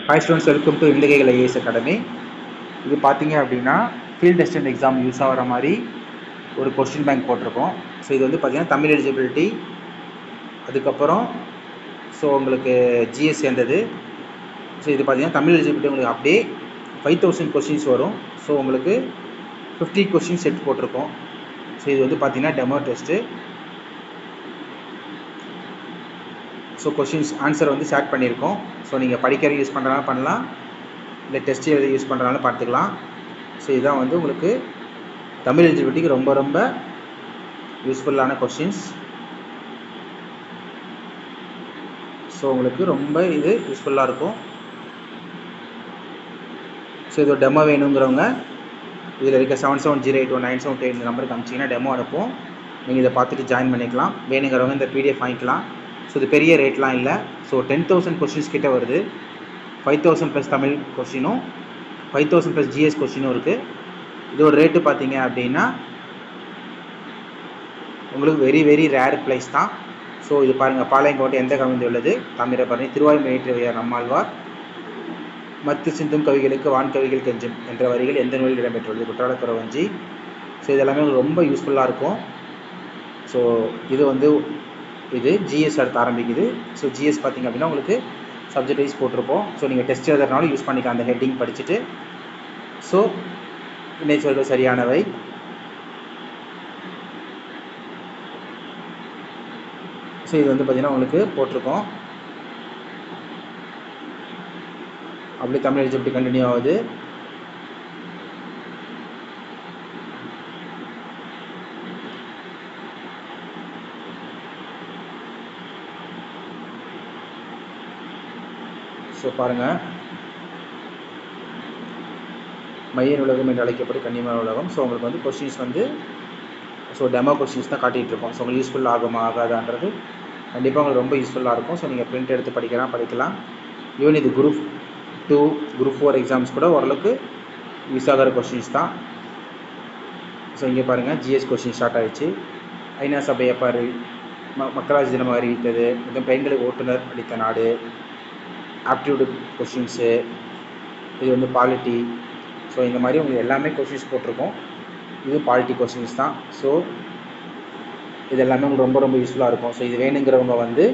Hi students, welcome to இலங்கைகள் IAS academy. இது பார்த்தீங்க அப்படின்னா field test and exam use ஆகிற மாதிரி ஒரு கொஸ்டின் பேங்க் போட்டிருக்கோம். ஸோ இது வந்து பார்த்தீங்கன்னா தமிழ் எலிஜிபிலிட்டி, அதுக்கப்புறம் ஸோ உங்களுக்கு ஜிஎஸ் சேர்ந்தது. ஸோ இது பார்த்தீங்கன்னா தமிழ் எலிஜிபிலிட்டி உங்களுக்கு அப்படியே 5000 கொஸ்டின்ஸ் வரும். ஸோ உங்களுக்கு 50 கொஸ்டின் செட் போட்டிருக்கோம். ஸோ இது வந்து பார்த்தீங்கன்னா demo test. So questions answer வந்து ஷேர் பண்ணியிருக்கோம். ஸோ நீங்கள் படிக்கிற யூஸ் பண்ணுறனால பண்ணலாம், இல்லை டெஸ்ட் எழுதி யூஸ் பண்ணுறனால பார்த்துக்கலாம். ஸோ இதுதான் வந்து உங்களுக்கு தமிழ் எலிஜிபிலிட்டிக்கு ரொம்ப ரொம்ப யூஸ்ஃபுல்லான கொஷின்ஸ். ஸோ உங்களுக்கு ரொம்ப இது யூஸ்ஃபுல்லாக இருக்கும். ஸோ இது டெமோ வேணுங்கிறவங்க இதில் இருக்க 77081978 இந்த நம்பருக்கு அனுப்பிச்சிங்கன்னா டெமோ அனுப்புவோம். நீங்கள் இதை பார்த்துட்டு ஜாயின் பண்ணிக்கலாம். வேணுங்கிறவங்க இந்த பிடிஎஃப் வாங்கிக்கலாம். ஸோ இது பெரிய ரேட்லாம் இல்லை. ஸோ 10,000 கொஸ்டின்ஸ் கிட்டே வருது. 5,000 ப்ளஸ் தமிழ் கொஸ்டினும் 5,000 ப்ளஸ் ஜிஎஸ் கொஸ்டினும் இருக்குது. இதோட ரேட்டு பார்த்தீங்க அப்படின்னா உங்களுக்கு வெரி வெரி ரேர் ப்ரைஸ் தான். ஸோ இது பாருங்கள், பாளையங்கோட்டை எந்த கவிதை உள்ளது தாமிரபரணி திருவாய்மொழியர் நம்மாழ்வார் மத்து சிந்தும் கவிகளுக்கு வான்கவிகள் கெஞ்சும் என்ற வரிகள் எந்த நூலில் இடம்பெற்றுள்ளது குற்றாலக்குறவஞ்சி. ஸோ இதெல்லாமே உங்களுக்கு ரொம்ப யூஸ்ஃபுல்லாக இருக்கும். ஸோ இது வந்து இது ஜிஎஸ் அடுத்து ஆரம்பிக்குது. ஸோ ஜிஎஸ் பார்த்திங்க அப்படின்னா உங்களுக்கு சப்ஜெக்ட் வைஸ் போட்டிருப்போம். ஸோ நீங்கள் டெஸ்ட் எழுதுறதுனாலும் யூஸ் பண்ணிக்கலாம் அந்த ஹெட்டிங் படிச்சுட்டு. ஸோ இணைச்சொல்கள் சரியானவை. ஸோ இது வந்து பார்த்திங்கன்னா உங்களுக்கு போட்டிருக்கோம். அப்படி தமிழ் எலிஜிபிலிட்டி கண்டினியூ ஆகுது. ஸோ பாருங்கள், மைய உலகம் என்று அழைக்கப்படும் கன்னிமர உலகம். ஸோ உங்களுக்கு வந்து கொஸ்டின்ஸ் வந்து ஸோ டெமோ கொஸ்டின்ஸ் தான் காட்டிகிட்டு இருக்கோம். ஸோ உங்களுக்கு யூஸ்ஃபுல் ஆகுமா ஆகாதான்றது கண்டிப்பாக உங்களுக்கு ரொம்ப யூஸ்ஃபுல்லாக இருக்கும். ஸோ நீங்கள் பிரிண்ட் எடுத்து படிக்கலாம். ஈவன் இது குரூப் 2 குரூப் 4 எக்ஸாம்ஸ் கூட ஓரளவுக்கு யூஸ் ஆகிற கொஸ்டின்ஸ் தான். ஸோ இங்கே பாருங்கள், ஜிஎஸ் கொஸ்டின் ஸ்டார்ட் ஆகிடுச்சு. ஐநா சபை எப்போ மக்களாட்சி தினம் அறிவித்தது, இந்த பெண்களுக்கு ஓட்டுநர் அளித்த நாடு, ஆப்டிடியூடு கொஸ்டின்ஸு, இது வந்து பாலிட்டி. ஸோ இந்த மாதிரி உங்களுக்கு எல்லாமே கொஸ்டின்ஸ் போட்டிருக்கோம். இது பாலிட்டி கொஸ்டின்ஸ் தான். ஸோ இது எல்லாமே உங்களுக்கு ரொம்ப ரொம்ப யூஸ்ஃபுல்லாக இருக்கும். ஸோ இது வேணுங்கிறவங்க வந்து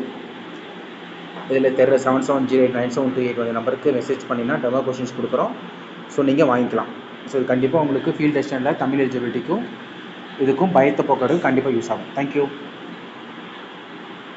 இதில் தெரிய 77089728 நம்பருக்கு மெசேஜ் பண்ணினா டெமோ கொஸ்டின்ஸ் கொடுக்குறோம். ஸோ நீங்கள் வாங்கிக்கலாம். ஸோ இது கண்டிப்பாக உங்களுக்கு ஃபீல்ட் டெஸ்ட் அண்ட் தமிழ் எலிஜிபிலிட்டிக்கும் இதுக்கும் பயத்தை போக்குறது கண்டிப்பாக யூஸ் ஆகும். தேங்க்யூ.